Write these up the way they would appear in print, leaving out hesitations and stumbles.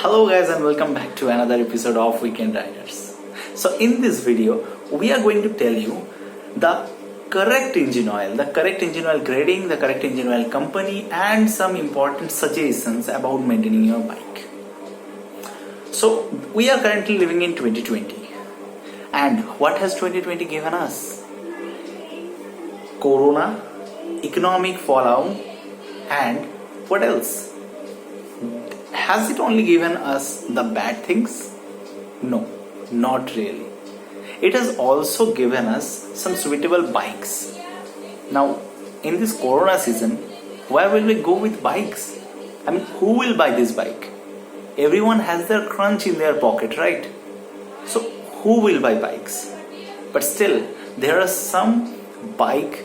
Hello guys and welcome back to another episode of Weekend Riders. So in this video we are going to tell you the correct engine oil grading, the correct engine oil company and some important suggestions about maintaining your bike. So we are currently living in 2020 and what has 2020 given us? Corona, economic fallout and what else? Has it only given us the bad things? No, not really. It has also given us some suitable bikes. Now, in this Corona season, where will we go with bikes? I mean, who will buy this bike? Everyone has their crunch in their pocket, right? So, who will buy bikes? But still, there are some bike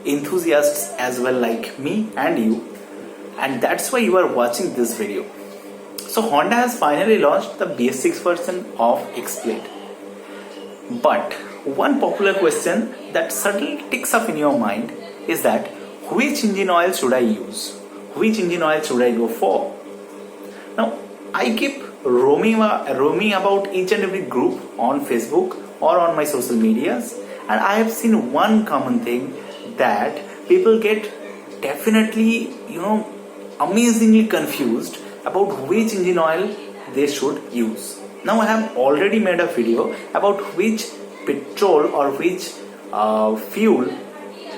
enthusiasts as well, like me and you, and that's why you are watching this video. So Honda has finally launched the BS6 version of Xblade. But one popular question that suddenly ticks up in your mind is that which engine oil should I use? Which engine oil should I go for? Now I keep roaming about each and every group on Facebook or on my social medias, and I have seen one common thing that people get definitely amazingly confused about which engine oil they should use. Now I have already made a video about which petrol or which fuel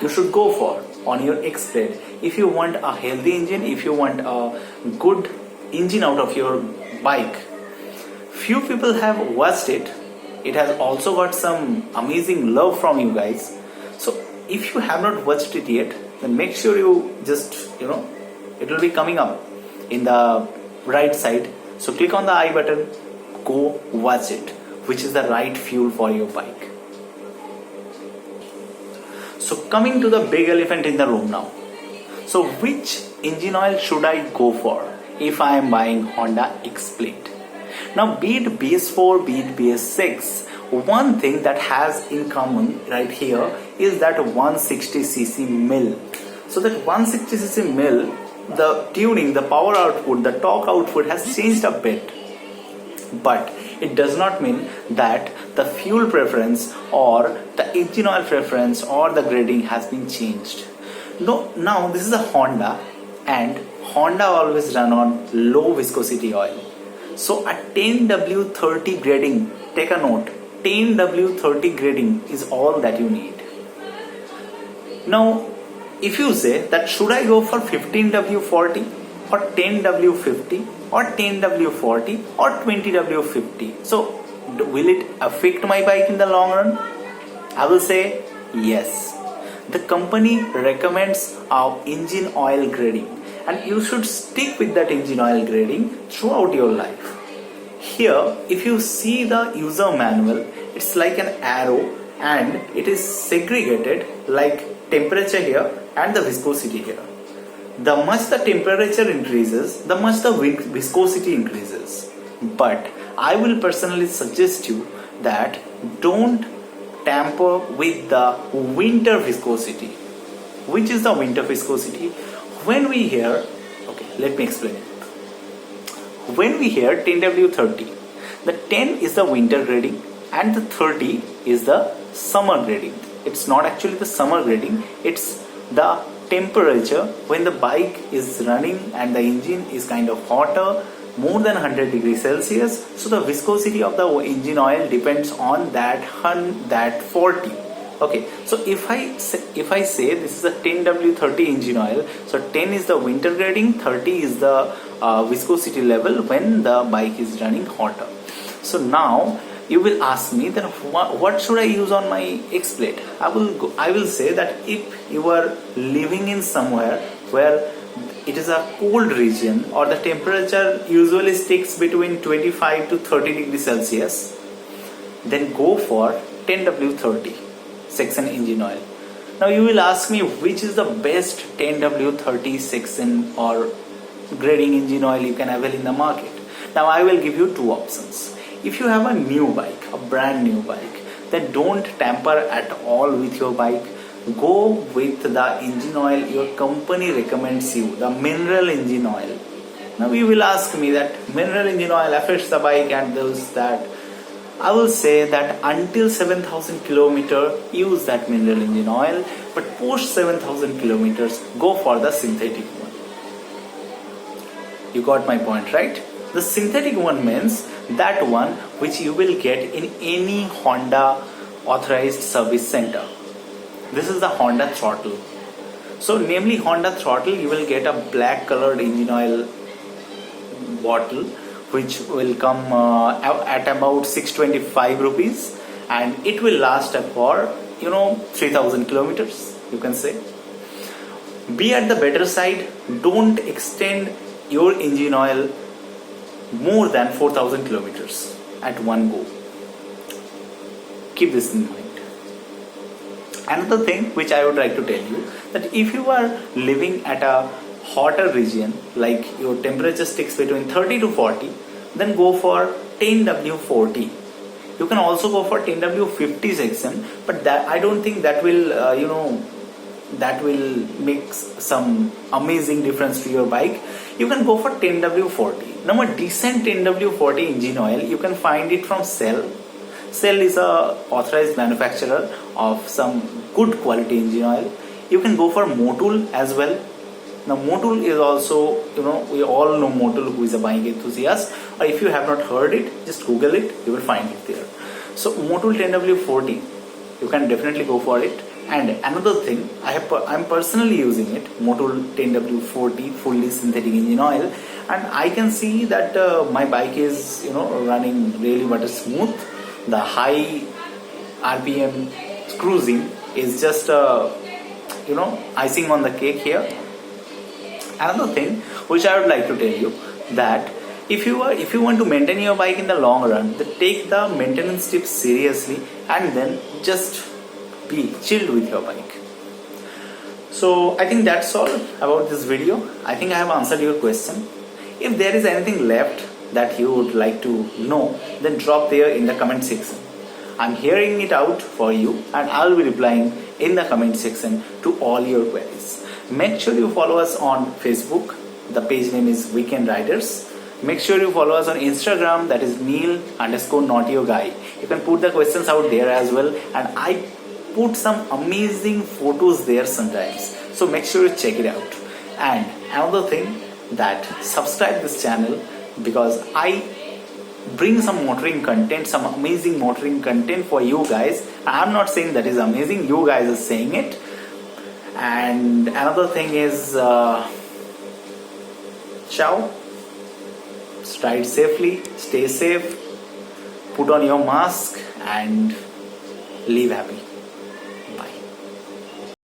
you should go for on your Xblade. If you want a healthy engine, if you want a good engine out of your bike. Few people have watched it. It has also got some amazing love from you guys. So if you have not watched it yet, then make sure you just it will be coming up in the right side. So click on the I button, go watch it, which is the right fuel for your bike. So coming to the big elephant in the room now. So which engine oil should I go for if I am buying Honda Xblade? Now be it BS4, be it BS6, one thing that has in common right here is that 160cc mill. So that 160cc mill, the tuning, the power output, the torque output has changed a bit. But it does not mean that the fuel preference or the engine oil preference or the grading has been changed. No, now this is a Honda and Honda always run on low viscosity oil. So a 10W30 grading, take a note, 10W30 grading is all that you need. Now if you say that should I go for 15W40 or 10W50 or 10W40 or 20W50, so will it affect my bike in the long run? I will say yes. The company recommends our engine oil grading and you should stick with that engine oil grading throughout your life. Here if you see the user manual, it's like an arrow and it is segregated like temperature here and the viscosity here. The much the temperature increases, the much the viscosity increases. But I will personally suggest you that don't tamper with the winter viscosity. Which is the winter viscosity? When we hear, let me explain it. When we hear 10W30, the 10 is the winter grading and the 30 is the summer grading. It's not actually the summer grading, it's the temperature when the bike is running and the engine is kind of hotter, more than 100 degrees Celsius. So the viscosity of the engine oil depends on that 40. Okay, so if I say this is a 10W30 engine oil, so 10 is the winter grading, 30 is the viscosity level when the bike is running hotter. So now you will ask me that what should I use on my Xblade? I will say that if you are living in somewhere where it is a cold region or the temperature usually sticks between 25 to 30 degrees Celsius, then go for 10W30 section engine oil. Now you will ask me which is the best 10W30 section or grading engine oil you can avail in the market. Now I will give you two options. If you have a new bike, a brand new bike, then don't tamper at all with your bike. Go with the engine oil your company recommends you, the mineral engine oil. Now you will ask me that mineral engine oil affects the bike and those that. I will say that until 7,000 kilometer use that mineral engine oil, but post 7,000 kilometers go for the synthetic one. You got my point, right? The synthetic one means that one which you will get in any Honda authorized service center. This is the Honda throttle. So namely Honda throttle, you will get a black colored engine oil bottle which will come at about 625 rupees, and it will last for 3000 kilometers, you can say. Be at the better side, don't extend your engine oil more than 4000 kilometers at one go. Keep this in mind. Another thing which I would like to tell you, that if you are living at a hotter region, like your temperature sticks between 30 to 40, then go for 10W40. You can also go for 10W50 section, but that I don't think that will that will make some amazing difference to your bike. You can go for 10W40. Now a decent 10W40 engine oil, you can find it from Shell. Shell is a authorized manufacturer of some good quality engine oil. You can go for Motul as well. Now Motul is also, we all know Motul, who is a bike enthusiast, or if you have not heard it, just Google it, you will find it there. So Motul 10W40, you can definitely go for it. And another thing, I'm personally using it, Motul 10W40 fully synthetic engine oil, and I can see that my bike is running really but smooth. The high RPM cruising is just icing on the cake here. Another thing which I would like to tell you, that if you want to maintain your bike in the long run, then take the maintenance tips seriously and then just be chilled with your bike. So I think that's all about this video. I think I have answered your question. If there is anything left that you would like to know, then drop there in the comment section. I'm hearing it out for you and I'll be replying in the comment section to all your queries. Make sure you follow us on Facebook. The page name is Weekend Riders. Make sure you follow us on Instagram, that is Neil_NaughtyYoGuy. You can put the questions out there as well, and I put some amazing photos there sometimes. So make sure you check it out. And another thing, that subscribe this channel, because I bring some motoring content, some amazing motoring content for you guys. I'm not saying that is amazing, you guys are saying it. And another thing is, ciao, ride safely, stay safe, put on your mask and live happy.